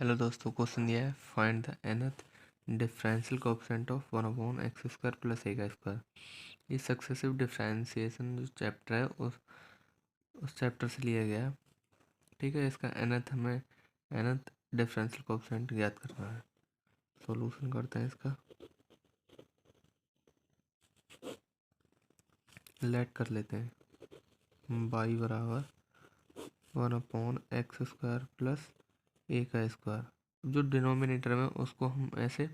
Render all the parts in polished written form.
Hello दोस्तों, question दिया है find the nth differential coefficient of 1/x² plus a का स्क्वायर। ये सक्सेसिव डिफरेंशिएशन जो चैप्टर है उस चैप्टर से लिया गया है। ठीक है, इसका हमें nth डिफरेंशियल कोएफिशिएंट ज्ञात करना है। सॉल्यूशन करते हैं इसका। लेट कर लेते हैं y बराबर 1/x² प्लस a का स्क्वायर। जो डिनोमिनेटर में उसको हम ऐसे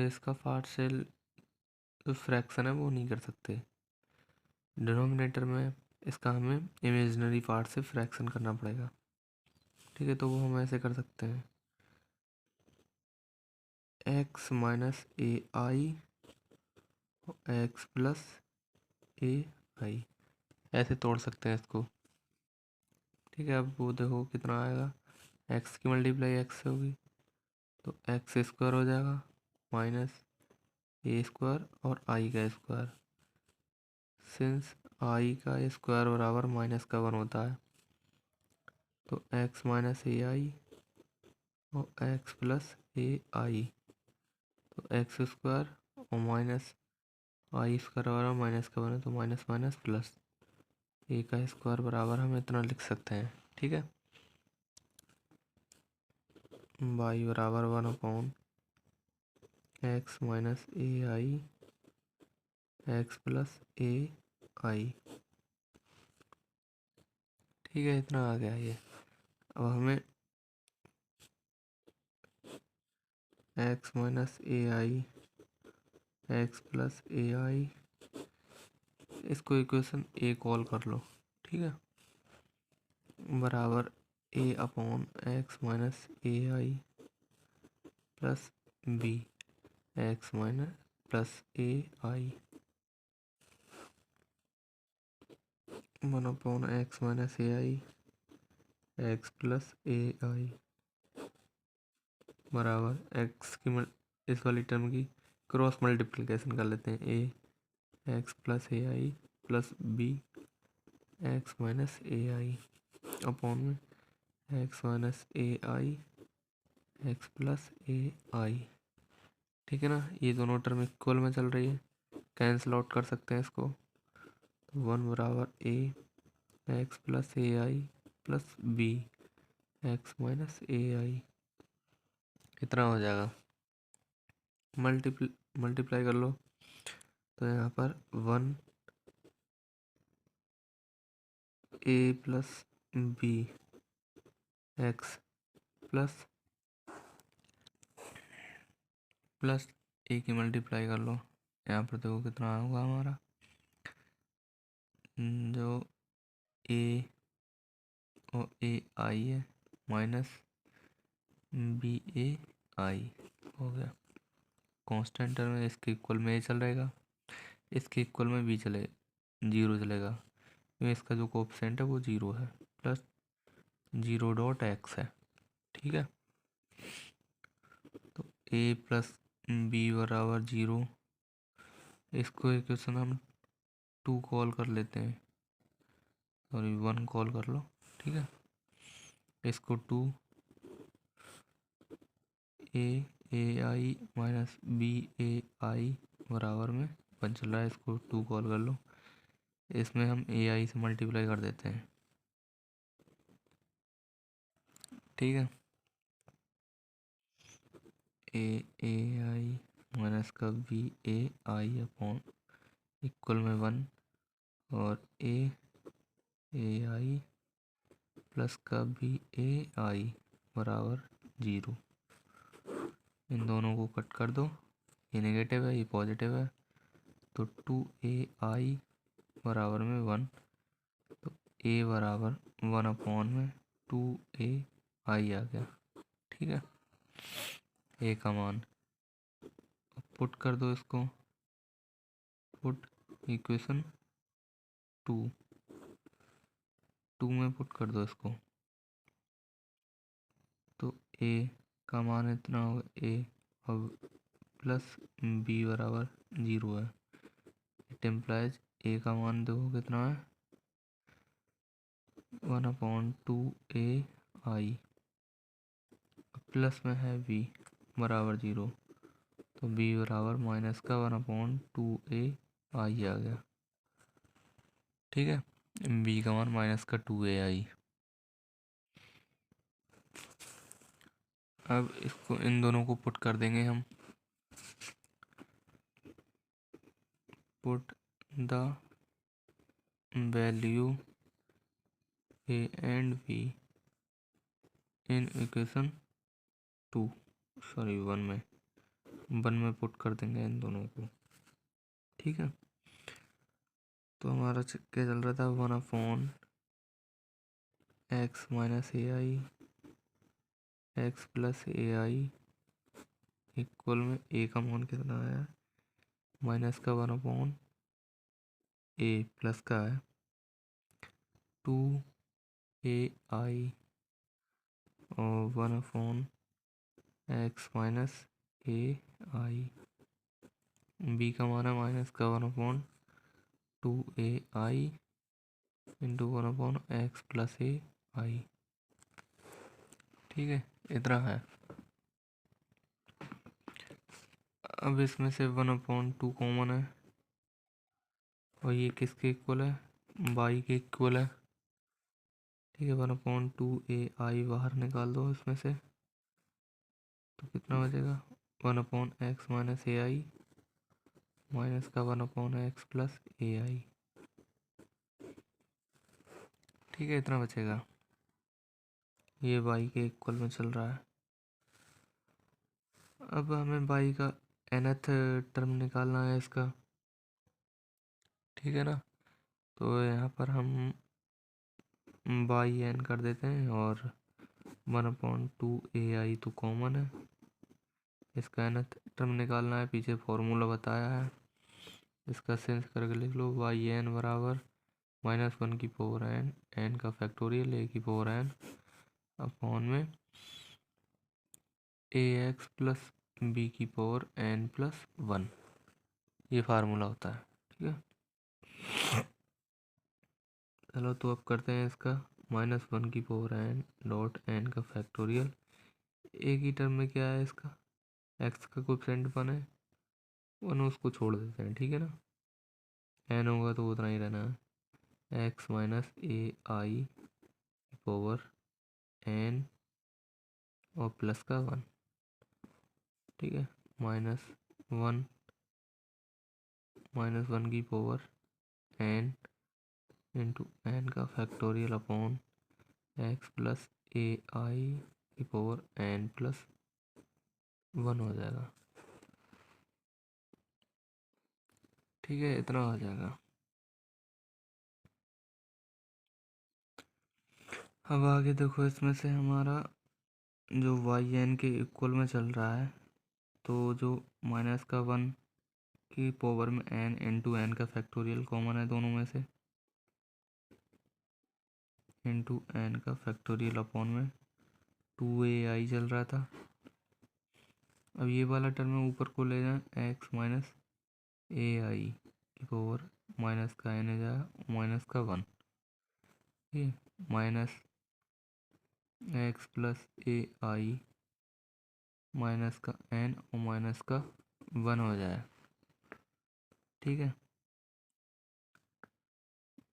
इसका पार्शियल जो फ्रैक्शन है वो नहीं कर सकते। डिनोमिनेटर में इसका हमें इमेजिनरी पार्ट से फ्रैक्शन करना पड़ेगा। ठीक है, तो वो हम ऐसे कर सकते हैं x minus a i x plus a आई, ऐसे तोड़ सकते हैं इसको। ठीक है, अब वो देखो कितना आएगा। x की मल्टीप्लाई x से होगी तो एक्स स्क्वायर हो जाएगा माइनस ए स्क्वायर और आई का स्क्वायर। सिंस आई का स्क्वायर बराबर माइनस का 1 होता है तो x माइनस ए आई और एक्स प्लस ए आई, तो एक्स स्क्वायर और माइनस आई स्क्वायर बराबर माइनस का 1 है तो माइनस माइनस प्लस ए का स्क्वायर बराबर हम इतना लिख सकते हैं। ठीक है, y बराबर 1/x minus a i x plus a i. ठीक है, इतना आ गया ये। अब हमें x minus a i x plus a i, इसको इक्वेशन ए कॉल कर लो। ठीक है, बराबर a upon x minus a i plus b x minus plus a i 1/x minus a i x plus a i बराबर x की इस वाली टर्म की क्रॉस मल्टीप्लिकेशन कर लेते हैं। ए x plus a i plus b x minus a I upon में x minus a i x plus a i. ठीक है ना, ये दोनों टर्म इक्वल में चल रही है, कैंसिल आउट कर सकते हैं इसको। तो 1 बराबर ए x plus a i plus b x minus a आई, इतना हो जाएगा। मल्टीप्लाई कर लो तो यहाँ पर 1 a plus b x plus plus a की मल्टीप्लाई कर लो। यहाँ पर देखो कितना होगा हमारा, जो ए और ए आई है माइनस बी ए आई हो गया। कांस्टेंट टर्म में इसके इक्वल में ए चल रहेगा, इसके इक्वल में बी चले 0 चलेगा क्योंकि इसका जो कोएफिशिएंट है वो 0 है, प्लस 0.x है। ठीक है, तो ए प्लस बी बराबर 0, इसको इक्वेशन हम 2 कॉल कर लेते हैं, सॉरी 1 कॉल कर लो। ठीक है, इसको 2 ए आई माइनस बी ए आई बराबर में 1 चल रहा है, इसको 2 कॉल कर लो। इसमें हम ए आई से मल्टीप्लाई कर देते हैं। ठीक है, ए आई माइनस का बी ए आई अपॉन इक्वल में 1 और ए आई प्लस का बी ए आई बराबर 0। इन दोनों को कट कर दो, ये नेगेटिव है ये पॉजिटिव है, तो 2 ai बराबर में 1, तो a बराबर 1 में 2 ai आ गया। ठीक है, a का मान पुट कर दो, इसको पुट इक्वेशन 2 में पुट कर दो इसको, तो a का मान इतना होगा a और प्लस b बराबर 0 है। इट इम्प्लाइज a का मान देखो कितना है 1/2 a आई प्लस में है b बराबर 0, तो b बराबर माइनस का 1/2a आई आ गया। ठीक है, b का मान माइनस का 2a आई। अब इसको इन दोनों को पुट कर देंगे हम। Put the value a and b in equation 1 में पुट कर देंगे इन दोनों को। ठीक है, तो हमारा क्या चल रहा था, 1/x minus a i x plus a I equal में ए का मान कितना आया, माइनस का 1/a प्लस का है 2ai और 1/x minus a I. B का मान है माइनस का 1/2ai into 1/x plus a i. ठीक है, इतना है। अब इसमें से 1/2 कॉमन है और ये किसके इक्वल है, बाई के इक्वल है। ठीक है, 1/2ai बाहर निकाल दो इसमें से, तो कितना बचेगा, 1/x minus a I minus का 1/x प्लस ए आई। ठीक है, इतना बचेगा, ये बाई के इक्वल में चल रहा है। अब हमें बाई का nth टर्म निकालना है इसका। ठीक है ना, तो यहाँ पर हम बाई एन कर देते हैं और 1/2ai तो कॉमन है, इसका nth टर्म निकालना है, पीछे फॉर्मूला बताया है, इसका सेंस करके लिख लो, वाई एन बराबर -1 की पावर एन, एन का फैक्टोरियल ए की पावर एन अपॉन में ए एक्स प्लस बी की पावर एन प्लस 1, ये फार्मूला होता है। ठीक है, चलो तो अब करते हैं इसका -1 की पावर एन डॉट एन का फैक्टोरियल। एक ही टर्म में क्या है इसका, एक्स का कोएफिशिएंट 1 है, 1 उसको छोड़ देते हैं। ठीक है ना, एन होगा तो उतना ही रहना है, एक्स माइनस ए आई की पावर एन और प्लस का 1। ठीक है, -1 की पावर एन इंटू एन का factorial upon x plus a आई की पावर एन प्लस 1 हो जाएगा। ठीक है, इतना हो जाएगा। अब आगे देखो, इसमें से हमारा जो वाई एन के इक्वल में चल रहा है, तो जो माइनस का 1 की पावर में एन इंटू एन का फैक्टोरियल कॉमन है दोनों में से, इंटू एन का फैक्टोरियल अपॉन में 2ai चल रहा था। अब ये वाला टर्म ऊपर को ले जाए, एक्स माइनस ए आई की पावर माइनस का एन है जाएगा माइनस का 1, ठीक है, minus x plus a I minus का एन और माइनस का 1 हो जाए। ठीक है,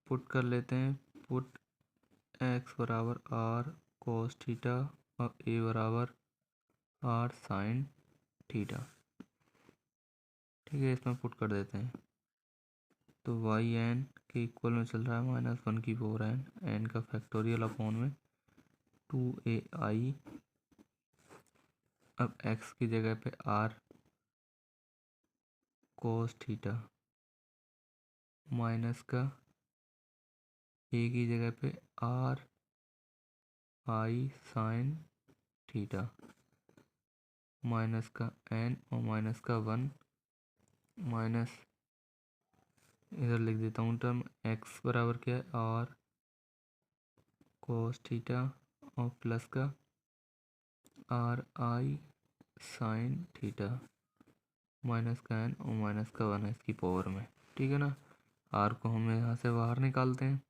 पुट कर लेते हैं, पुट एक्स बराबर आर कोस थीटा और ए बराबर आर साइन थीटा। ठीक है, इसमें पुट कर देते हैं, तो वाई एन के इक्वल में चल रहा है -1 की पावर एन, एन का फैक्टोरियल अपॉन में 2ai। अब एक्स की जगह पे आर कोस थीटा माइनस का ए की जगह पे are I sine theta minus का एन और माइनस का 1 माइनस, इधर लिख देता हूँ टर्म, एक्स बराबर क्या है, आर कोस थीटा और प्लस का are I sine theta minus का एन और माइनस का 1 है इसकी पावर में। ठीक है ना, आर को हम यहाँ से बाहर निकालते हैं,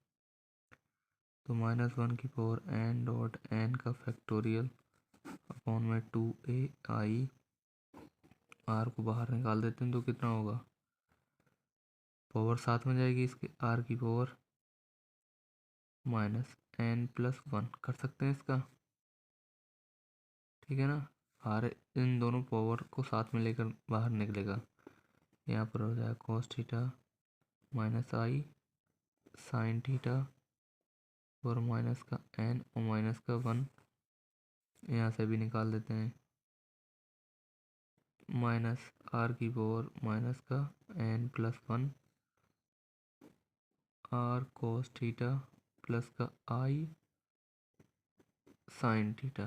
तो -1 की पावर एन डॉट एन का फैक्टोरियल अपॉन में 2ai, आर को बाहर निकाल देते हैं तो कितना होगा, पावर साथ में जाएगी इसके, आर की पावर माइनस n+1 कर सकते हैं इसका, ठीक है ना। आर इन दोनों पावर को साथ में लेकर बाहर निकलेगा, यहाँ पर हो जाएगा cos theta minus i sine theta और माइनस का n और माइनस का 1, यहाँ से भी निकाल देते हैं, माइनस आर की पावर माइनस का n+1 r cos theta plus का आई साइन थीटा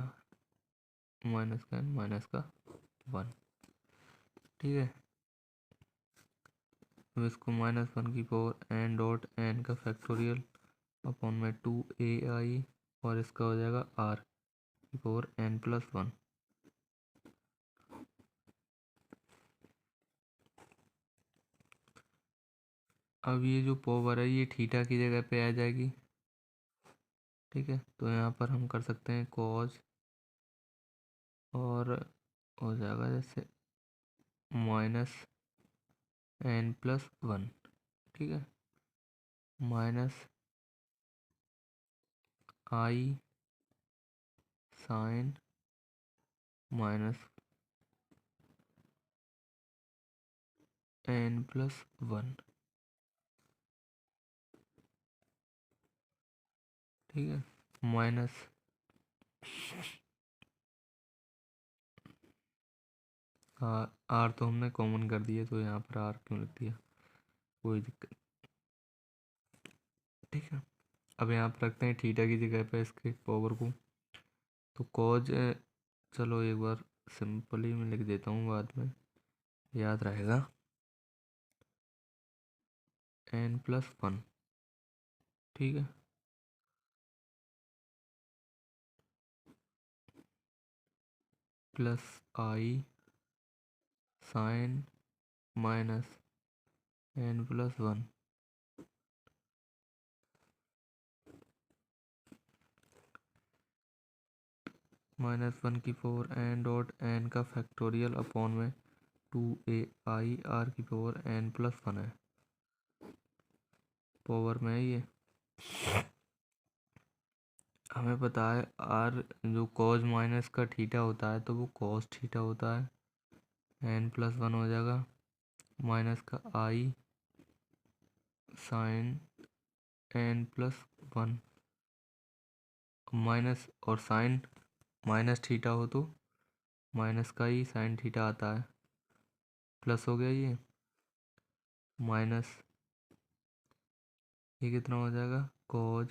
माइनस का n माइनस का 1, ठीक है। अब इसको -1 की पावर n डॉट n का फैक्टोरियल अपॉन में 2ai और इसका हो जाएगा r की पावर n+1। अब ये जो पावर है ये थीटा की जगह पे आ जाएगी, ठीक है। तो यहाँ पर हम कर सकते हैं cos और हो जाएगा जैसे -n+1, ठीक है, माइनस आई साइन -n+1, ठीक है, माइनस आर तो हमने कॉमन कर दिया तो यहाँ पर आर क्यों लिख दिया, कोई दिक्कत, ठीक है। अब यहाँ पर रखते हैं थीटा की जगह पे इसके पावर को, तो कॉज, चलो एक बार सिंपली मैं लिख देता हूँ, बाद में याद रहेगा, n+1, ठीक है, प्लस आई साइन -n+1 -1 की पावर n डॉट n का फैक्टोरियल अपॉन में 2ai r की पावर n+1 है, पावर में है ये। हमें पता है आर जो कॉज माइनस का थीटा होता है तो वो कॉस थीटा होता है, n+1 हो जाएगा, माइनस का आई साइन n+1, माइनस और साइन माइनस थीटा हो तो माइनस का ही साइन थीटा आता है, प्लस हो गया ये, माइनस ये कितना हो जाएगा कॉज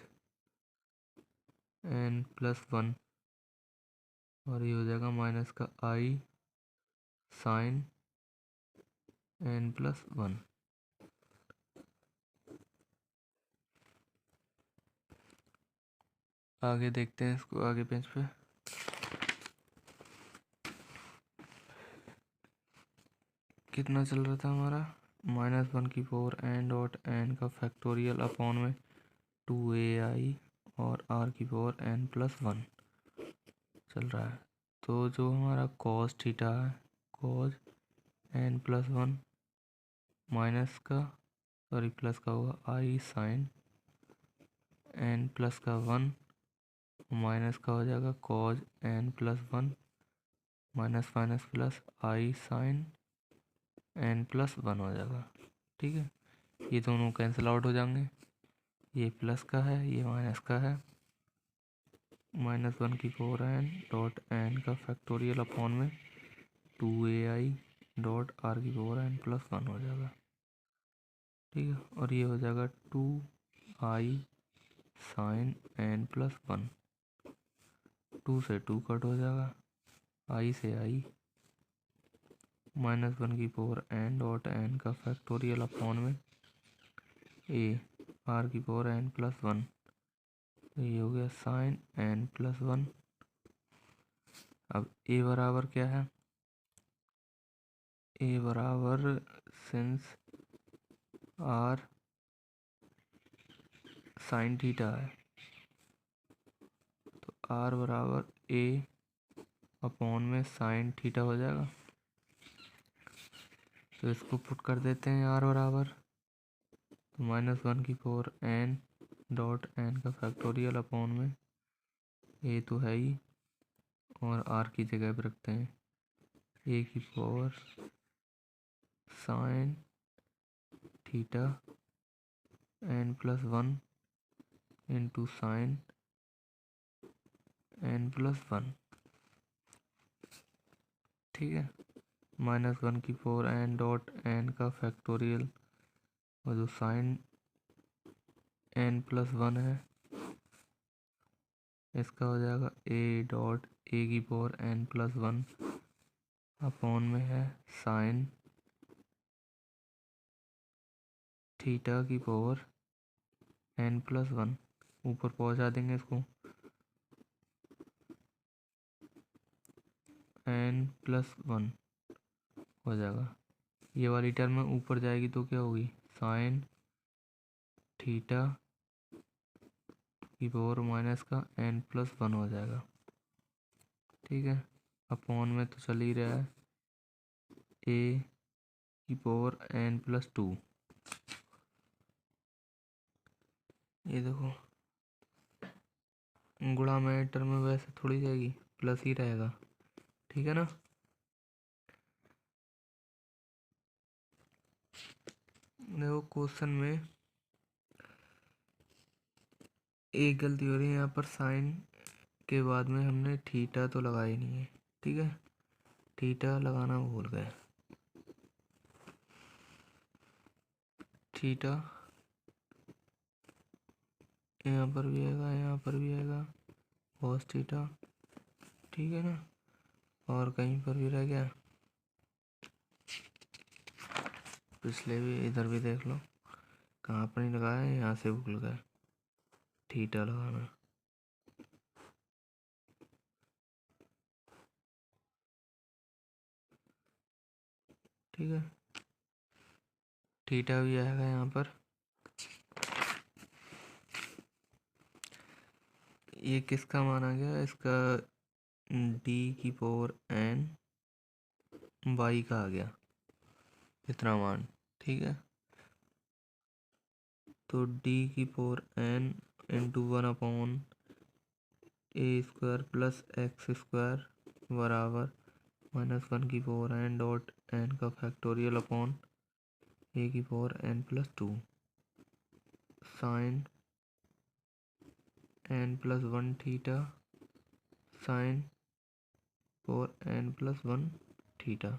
n+1 और ये हो जाएगा माइनस का आई साइन n+1। आगे देखते हैं इसको, आगे पेज पे कितना चल रहा था हमारा, -1 की पावर n डॉट n का फैक्टोरियल अपॉन में 2ai और r की पावर n+1 चल रहा है। तो जो हमारा cos थीटा है, cos n+1 माइनस का सॉरी प्लस का होगा आई साइन n+1 माइनस का हो जाएगा cos n+1 minus minus plus i sine n+1 हो जाएगा, ठीक है। ये दोनों कैंसिल आउट हो जाएंगे, ये प्लस का है ये माइनस का है, -1 की पावर n डॉट n का फैक्टोरियल अपॉन में 2ai डॉट r की पावर n+1 हो जाएगा, ठीक है। और ये हो जाएगा 2i साइन n+1, 2 से 2 कट हो जाएगा, आई से आई, -1 की पावर n डॉट n का फैक्टोरियल अपॉन में ए आर की पावर n+1, ये हो गया साइन n+1। अब ए बराबर क्या है, ए बराबर सिंस आर साइन थीटा है तो आर बराबर ए अपॉन में साइन थीटा हो जाएगा। तो इसको पुट कर देते हैं आर बराबर, तो -1/n डॉट n का फैक्टोरियल अपॉन में ए तो है ही, और आर की जगह पे रखते हैं a⁴ sine theta n+1 into sine n+1। ठीक है, -1/n डॉट n का फैक्टोरियल, और जो साइन n+1 है इसका हो जाएगा a⁴n+1 अपॉन में है साइन थीटा की पावर n+1। ऊपर पहुंचा देंगे इसको, n+1 हो जाएगा। ये वाली टर्म ऊपर जाएगी तो क्या होगी, साइन थीटा की पावर माइनस का n+1 हो जाएगा। ठीक है, अपॉन में तो चल ही रहा है a⁴n+2। ये देखो गुणा में टर्म में वैसे थोड़ी जाएगी, प्लस ही रहेगा। ठीक है ना। देखो क्वेश्चन में एक गलती हो रही है, यहाँ पर साइन के बाद में हमने थीटा तो लगाई नहीं है। ठीक है, थीटा लगाना भूल गए। थीटा यहाँ पर भी आएगा, यहाँ पर भी आएगा cos थीटा। ठीक है ना, और कहीं पर भी रह गया, पिछले भी इधर भी देख लो, कहाँ पर नहीं लगाया है, यहाँ से भूल गए थीटा लगाना। ठीक है, थीटा भी आएगा यहाँ पर। ये किसका माना गया, इसका d⁴n y का आ गया इतना मान। ठीक है, तो d⁴n into 1/a² plus x² बराबर -1/n डॉट n का factorial upon a⁴n+2 sine n+1 थीटा साइन 4n+1 थीटा।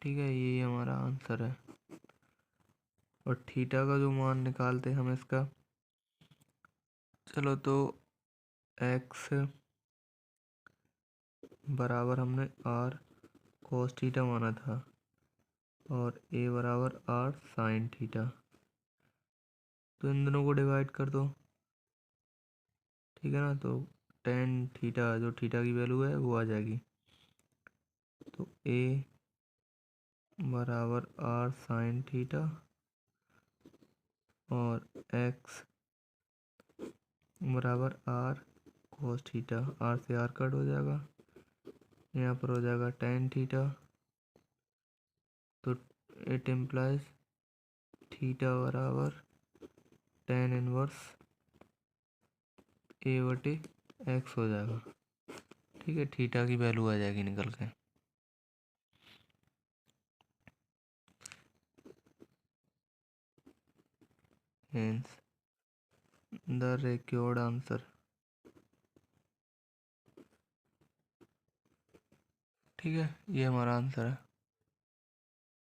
ठीक है, ये हमारा आंसर है। और थीटा का जो मान निकालते हम इसका, चलो तो x बराबर हमने r cos थीटा माना था, और a बराबर r साइन थीटा। तो इन दोनों को डिवाइड कर दो। ठीक है ना, तो tan थीटा, जो थीटा की वैल्यू है वो आ जाएगी, तो a बराबर r साइन थीटा और x बराबर r cos थीटा। r से r कट हो जाएगा, यहाँ पर हो जाएगा tan थीटा, तो इट इम्प्लाइज थीटा बराबर tan इनवर्स a/x हो जाएगा। ठीक है, थीटा की वैल्यू आ जाएगी निकल के। Hence the required answer. ठीक है, ये हमारा आंसर है।